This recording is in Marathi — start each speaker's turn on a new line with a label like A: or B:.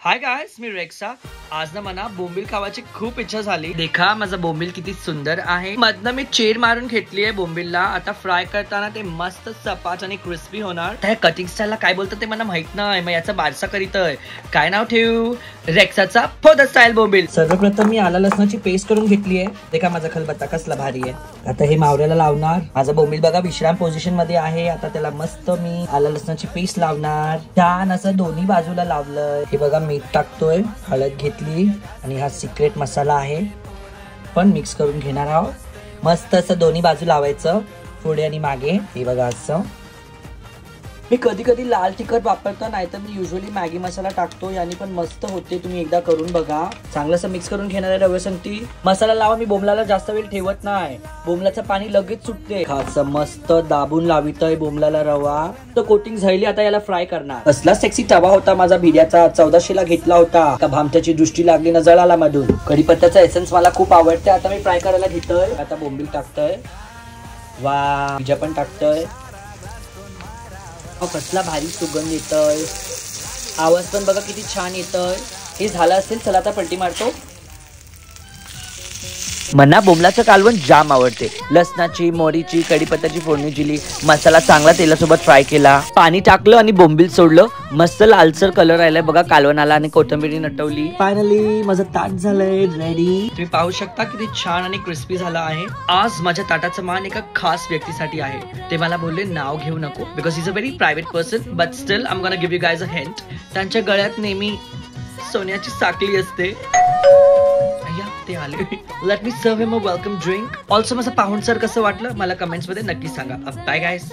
A: हाय गाइस, मी रेक्सा. आज ना मला बोंबील खावायची खूप इच्छा झाली. देखा माझा बोंबील किती सुंदर आहे. मधनं मी चेर मारून घेतली आहे बोंबीलला. आता फ्राय करताना ते मस्त सपाट आणि क्रिस्पी होणार. त्या कटिंग स्टाईलला काय बोलतात ते मला माहित नाही. मग याचा बारसा करीतय. काय नाव ठेवू? रेक्साचा फोदा स्टाईल बोंबील. सर्वप्रथम मी आला लसणाची पेस्ट करून घेतली आहे. देखा माझा खलबत्ता कसला भारी आहे. आता हे मावऱ्याला लावणार. माझा बोंबील बघा विश्राम पोझिशन मध्ये आहे. आता त्याला मस्त मी आला लसणाची पेस्ट लावणार. छान असं दोन्ही बाजूला लावलंय. हे बघा मीठ टाकतोय, हळद घेतली आणि हा सिक्रेट मसाला आहे पण मिक्स करून घेणार आहोत. मस्त असं दोन्ही बाजू लावायचं, पुढे आणि मागे. हे बघा असं. मी कधी कधी लाल तिखट वापरतो, नाहीतर मी युजली मॅगी मसाला टाकतो. याने पण मस्त होते. तुम्ही एकदा करून बघा. चांगलं असं मिक्स करून घेणार आहे रव्या संगती. मसाला लावा. मी बोंबलाला जास्त वेळ ठेवत नाही. बोंबलाचं पाणी लगेच सुटते. असं मस्त दाबून लावितोय बोंबलाला रवा. तर कोटिंग झाली. आता याला फ्राय करणार. कसला सेक्सी तवा होता माझा भिड्याचा. 1400 ला घेतला होता. का भामट्याची दृष्टी लागली ना जळाला मधून. कढीपत्त्याचा एसेन्स मला खूप आवडते. आता मी फ्राय करायला घेतोय. आता बोंबील टाकतोय. वा, पिझ्झा पण टाकतोय. कसला भारी सुगंध येतोय. आवाज पण बघा किती छान येतोय. हे झालं असेल. चला आता पलटी मारतो. मना बोंबलाचं कालवण जाम आवडते. लसणाची, मोहरीची, कढीपत्त्याची फोडणी दिली. मसाला चांगला तेलासोबत फ्राय केला. पाणी टाकलं आणि बोंबील सोडलं. मस्त लालसर कलर आलाय बघा कालवणाला आणि कोथिंबीर नटवली. फायनली माझं ताट झालंय रेडी. तुम्ही पाहू शकता किती छान आणि क्रिस्पी झाला आहे. आज माझ्या ताटाचं मान एका खास व्यक्तीसाठी आहे. ते मला बोलले नाव घेऊ नको because is a very private person, but still I am gonna give you guys a hint. त्यांच्या गळ्यात नेहमी सोन्याची साखळी असते. ते आले. Let me serve him a welcome drink. Also माझं पाहुणचार कसं वाटलं मला कमेंट्स मध्ये नक्की सांगा. Bye guys.